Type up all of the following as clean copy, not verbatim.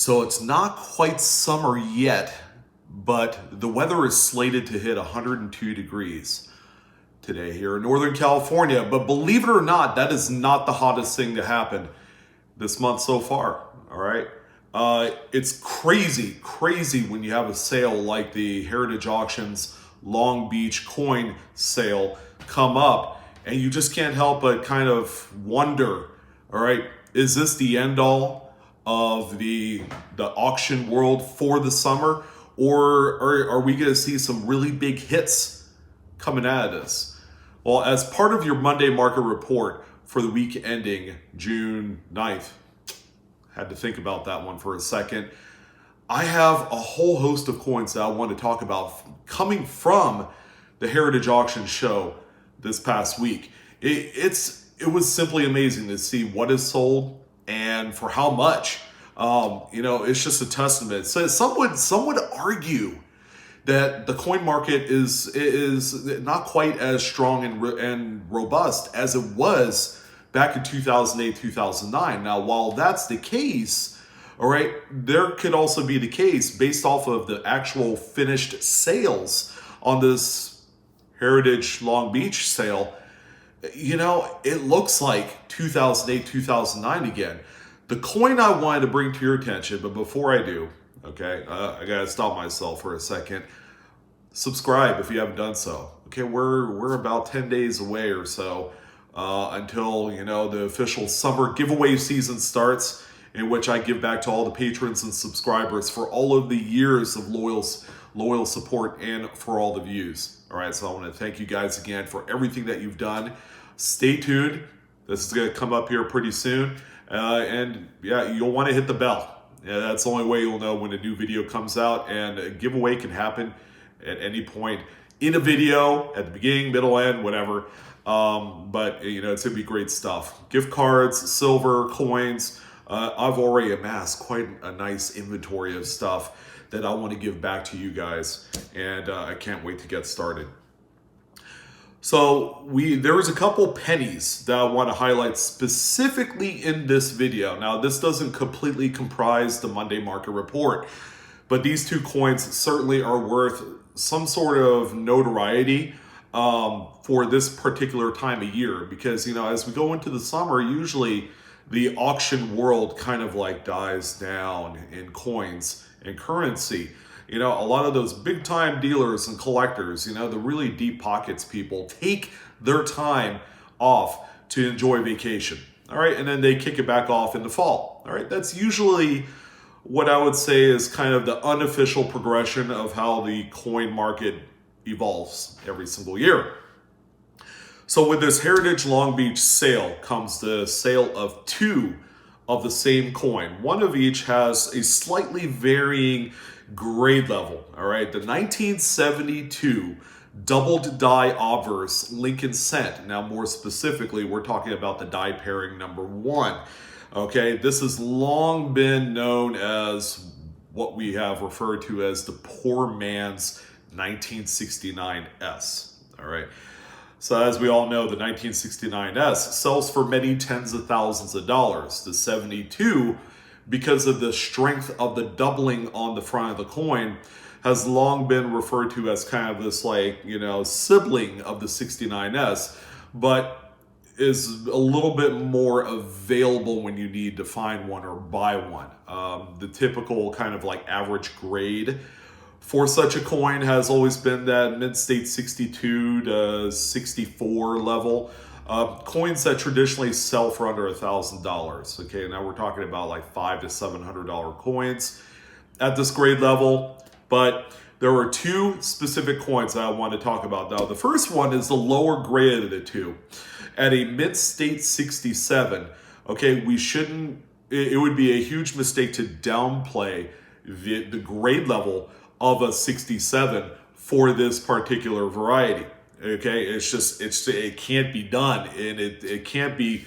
So it's not quite summer yet, but the weather is slated to hit 102 degrees today here in Northern California. But believe it or not, that is not the hottest thing to happen this month so far. All right. It's crazy when you have a sale like the Heritage Auctions Long Beach coin sale come up, and you just can't help but kind of wonder, all right, is this the end all of the auction world for the summer, or are we going to see some really big hits coming out of this? Well, as part of your Monday market report for the week ending June 9th, had to think about that one for a second. I have a whole host of coins that I want to talk about coming from the Heritage Auction show this past week. It was simply amazing to see what is sold and for how much. It's just a testament. So some would argue that the coin market is not quite as strong and robust as it was back in 2008, 2009. Now, while that's the case, all right, there could also be the case based off of the actual finished sales on this Heritage Long Beach sale. It looks like 2008, 2009 again. The coin I wanted to bring to your attention, but before I do, okay, I gotta stop myself for a second. Subscribe if you haven't done so. Okay, we're about 10 days away or so until the official summer giveaway season starts, in which I give back to all the patrons and subscribers for all of the years of loyal support and for all the views. All right, so I want to thank you guys again for everything that you've done. Stay tuned. This is going to come up here pretty soon. And yeah, you'll want to hit the bell. Yeah, that's the only way you'll know when a new video comes out. And a giveaway can happen at any point in a video, at the beginning, middle, end, whatever. But it's going to be great stuff. Gift cards, silver, coins. I've already amassed quite a nice inventory of stuff that I want to give back to you guys. And I can't wait to get started. So there was a couple pennies that I want to highlight specifically in this video. Now, this doesn't completely comprise the Monday market report, but these two coins certainly are worth some sort of notoriety for this particular time of year, because as we go into the summer, usually the auction world kind of like dies down in coins and currency. A lot of those big time dealers and collectors, the really deep pockets people, take their time off to enjoy vacation. All right. And then they kick it back off in the fall. All right. That's usually what I would say is kind of the unofficial progression of how the coin market evolves every single year. So with this Heritage Long Beach sale comes the sale of two of the same coin. One of each has a slightly varying grade level. All right, the 1972 doubled die obverse Lincoln cent. Now, more specifically, we're talking about the die pairing number 1. Okay, this has long been known as what we have referred to as the poor man's 1969S. All right. So as we all know, the 1969S sells for many tens of thousands of dollars. The 72, because of the strength of the doubling on the front of the coin, has long been referred to as kind of this sibling of the 69S, but is a little bit more available when you need to find one or buy one. The typical kind of like average grade for such a coin has always been that mid-state 62 to 64 level. Coins that traditionally sell for under $1,000. Okay, now we're talking about like $500 to $700 coins at this grade level. But there are two specific coins that I want to talk about. Now, the first one is the lower grade of the two. At a mid-state 67, okay, it would be a huge mistake to downplay the grade level of a 67 for this particular variety. Okay, it can't be done, and it can't be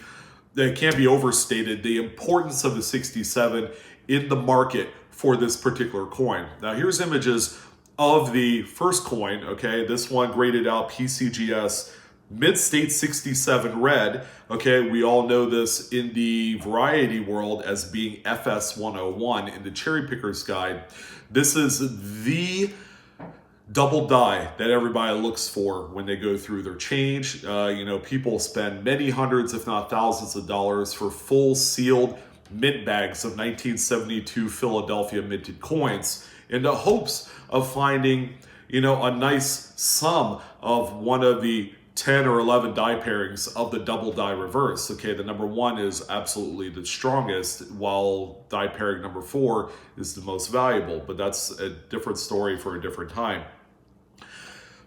overstated the importance of the 67 in the market for this particular coin. Now, here's images of the first coin. Okay, this one graded out PCGS Mid-State 67 red. Okay, we all know this in the variety world as being FS 101 in the Cherry Picker's Guide. This is the double die that everybody looks for when they go through their change. People spend many hundreds, if not thousands of dollars for full sealed mint bags of 1972 Philadelphia minted coins in the hopes of finding, a nice sum of one of the 10 or 11 die pairings of the double die reverse. Okay, the number 1 is absolutely the strongest, while die pairing number 4 is the most valuable, but that's a different story for a different time.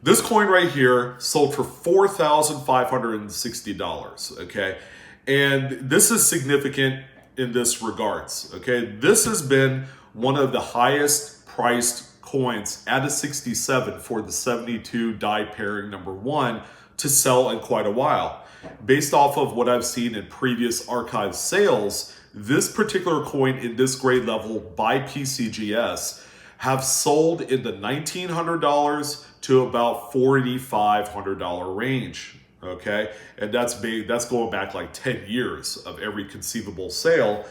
This coin right here sold for $4,560, okay? And this is significant in this regards, okay? This has been one of the highest priced coins at a 67 for the 72 die pairing number 1 to sell in quite a while. Based off of what I've seen in previous archive sales, this particular coin in this grade level by PCGS have sold in the $1,900 to about $4,500 range, okay? And that's big. That's going back like 10 years of every conceivable sale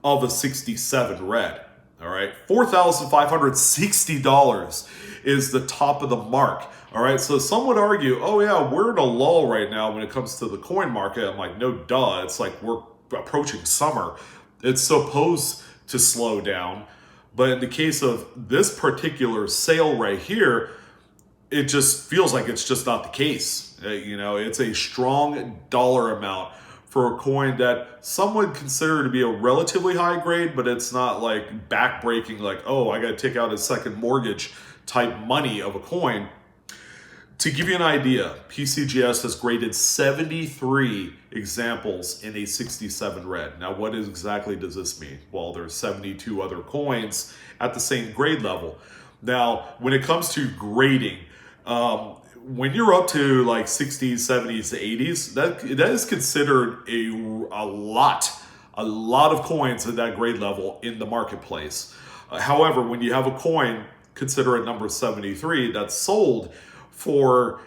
of a 67 red, all right? $4,560 is the top of the mark, all right? So some would argue, oh yeah, we're in a lull right now when it comes to the coin market. I'm like, no duh, it's like we're approaching summer. It's supposed to slow down. But in the case of this particular sale right here, it just feels like it's just not the case. It's a strong dollar amount for a coin that some would consider to be a relatively high grade, but it's not like backbreaking, like, oh, I got to take out a second mortgage type money of a coin. To give you an idea, PCGS has graded 73 examples in a 67 red. Now, what exactly does this mean? Well, there's 72 other coins at the same grade level. Now, when it comes to grading, when you're up to like 60s, 70s, 80s, that is considered a lot of coins at that grade level in the marketplace. However, when you have a coin, consider it number 73, that's sold for,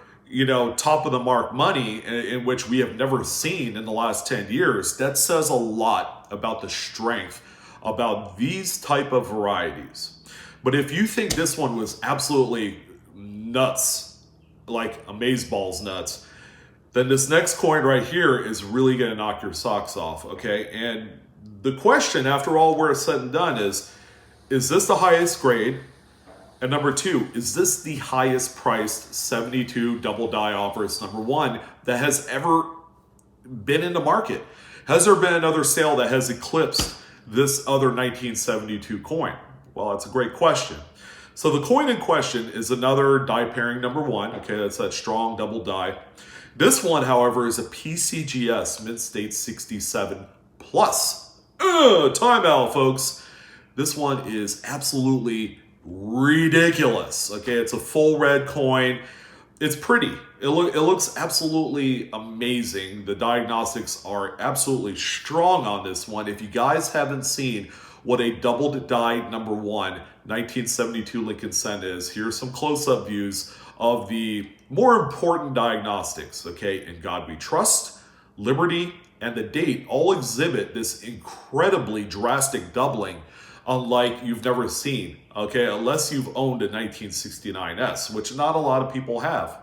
top of the mark money in which we have never seen in the last 10 years, that says a lot about the strength about these type of varieties. But if you think this one was absolutely nuts, like amazeballs nuts, then this next coin right here is really going to knock your socks off, okay? And the question, after all where it's said and done, is this the highest grade? And number 2, is this the highest priced 72 double die offers, number 1, that has ever been in the market? Has there been another sale that has eclipsed this other 1972 coin? Well, that's a great question. So the coin in question is another die pairing number 1. Okay, that's that strong double die. This one, however, is a PCGS Mid-State 67 plus. Timeout, folks. This one is absolutely ridiculous. Okay, it's a full red coin. It's pretty. It looks absolutely amazing. The diagnostics are absolutely strong on this one. If you guys haven't seen what a doubled die number 1 1972 Lincoln Cent is, here's some close-up views of the more important diagnostics. Okay, In God We Trust, Liberty, and the date all exhibit this incredibly drastic doubling unlike you've never seen, okay, unless you've owned a 1969S, which not a lot of people have.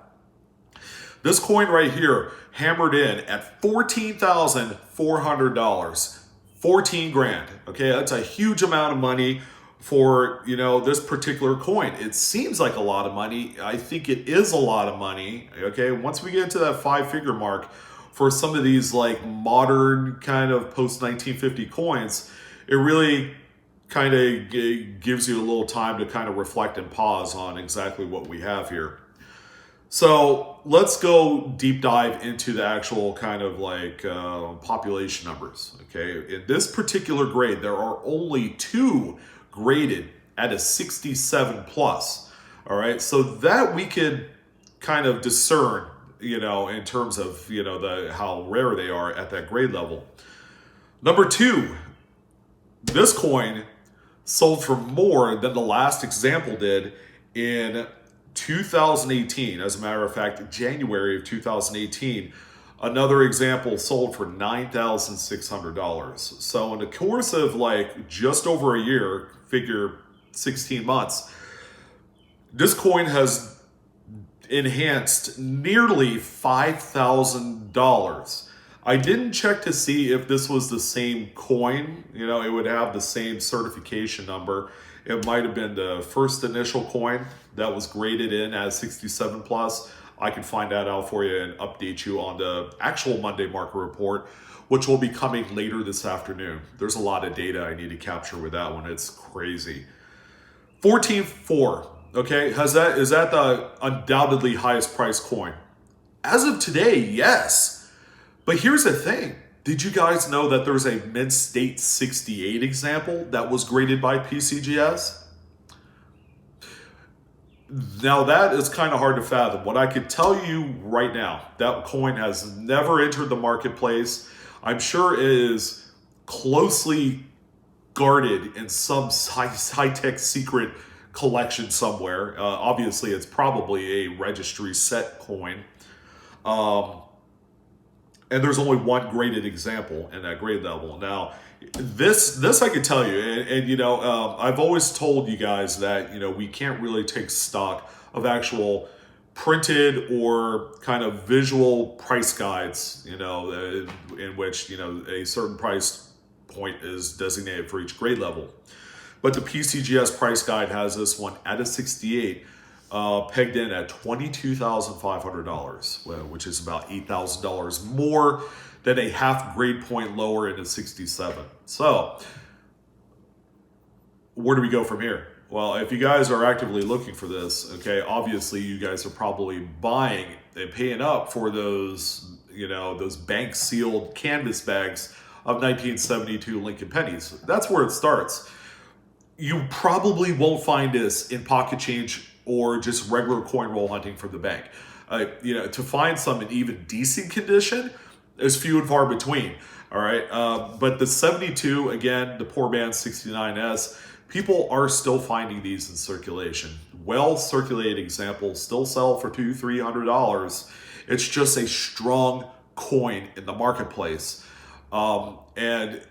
This coin right here hammered in at $14,400, 14 grand, okay, that's a huge amount of money for, this particular coin. It seems like a lot of money. I think it is a lot of money, okay? Once we get into that 5-figure mark for some of these like modern kind of post-1950 coins, it really kind of gives you a little time to kind of reflect and pause on exactly what we have here. So let's go deep dive into the actual kind of like population numbers. Okay, in this particular grade, there are only 2 graded at a 67 plus. All right, so that we could kind of discern, in terms of how rare they are at that grade level. Number 2, this coin sold for more than the last example did in 2018, as a matter of fact, January of 2018, another example sold for $9,600. So in the course of like just over a year, figure 16 months, this coin has enhanced nearly $5,000. I didn't check to see if this was the same coin. You know, it would have the same certification number. It might have been the first initial coin that was graded in as 67 plus. I can find that out for you and update you on the actual Monday market report, which will be coming later this afternoon. There's a lot of data I need to capture with that one. It's crazy. 14.4. Okay, is that the undoubtedly highest priced coin? As of today, yes. But here's the thing. Did you guys know that there's a mid-state 68 example that was graded by PCGS? Now that is kind of hard to fathom. What I could tell you right now, that coin has never entered the marketplace. I'm sure it is closely guarded in some high-tech secret collection somewhere. Obviously, it's probably a registry set coin. And there's only one graded example in that grade level. Now, this I can tell you, and you know, I've always told you guys that, you know, we can't really take stock of actual printed or kind of visual price guides, you know, in which, you know, a certain price point is designated for each grade level. But the PCGS price guide has this one at a 68, pegged in at $22,500, which is about $8,000 more than a half grade point lower in a 67. So where do we go from here? Well, if you guys are actively looking for this, okay, obviously you guys are probably buying and paying up for those, you know, those bank sealed canvas bags of 1972 Lincoln pennies. That's where it starts. You probably won't find this in pocket change or just regular coin roll hunting from the bank. You know, to find some in even decent condition is few and far between. All right, but the 72, again, the poor man's 69S, people are still finding these in circulation. Well circulated examples still sell for $200-300. It's just a strong coin in the marketplace, and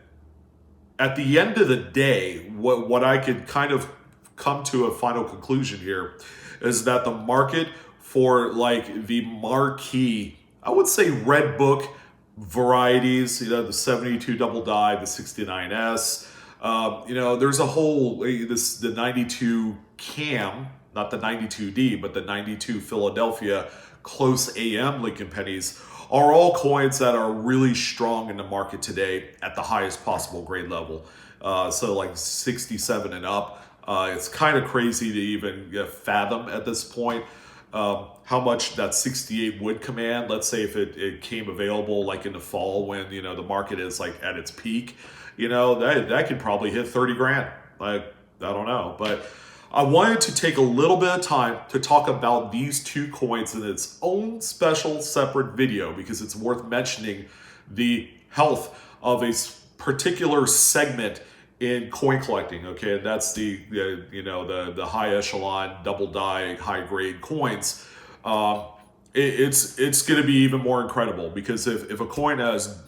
at the end of the day, what I could kind of come to a final conclusion here is that the market for like the marquee, I would say red book varieties, you know, the 72 double die, the 69S, you know, there's a whole, the 92 cam, not the 92D, but the 92 Philadelphia close AM Lincoln pennies are all coins that are really strong in the market today at the highest possible grade level. So like 67 and up. It's kind of crazy to even fathom at this point how much that 68 would command. Let's say if it came available like in the fall when, you know, the market is like at its peak, you know, that could probably hit 30 grand. Like, I don't know. But I wanted to take a little bit of time to talk about these two coins in its own special separate video because it's worth mentioning the health of a particular segment in coin collecting. Okay, and that's the you know, the high echelon double die high grade coins. It's going to be even more incredible because if a coin has,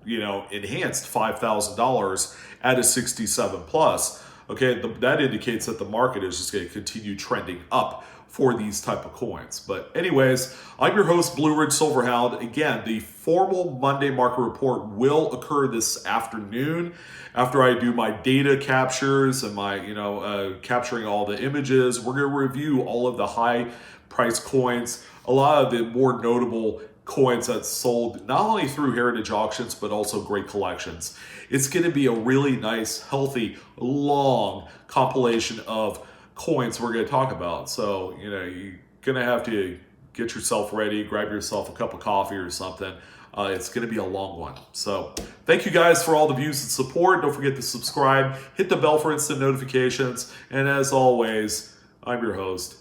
you know, enhanced $5,000 at a 67 plus, okay, that indicates that the market is just going to continue trending up for these type of coins. But anyways, I'm your host, Blue Ridge Silverhound. Again, the formal Monday market report will occur this afternoon after I do my data captures and my, you know, capturing all the images. We're going to review all of the high price coins, a lot of the more notable coins that sold not only through heritage auctions, but also great collections. It's going to be a really nice, healthy, long compilation of coins we're going to talk about. So, you know, you're going to have to get yourself ready, grab yourself a cup of coffee or something. It's going to be a long one. So thank you guys for all the views and support. Don't forget to subscribe, hit the bell for instant notifications. And as always, I'm your host.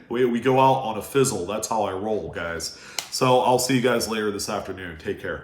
We go out on a fizzle. That's how I roll, guys. So I'll see you guys later this afternoon. Take care.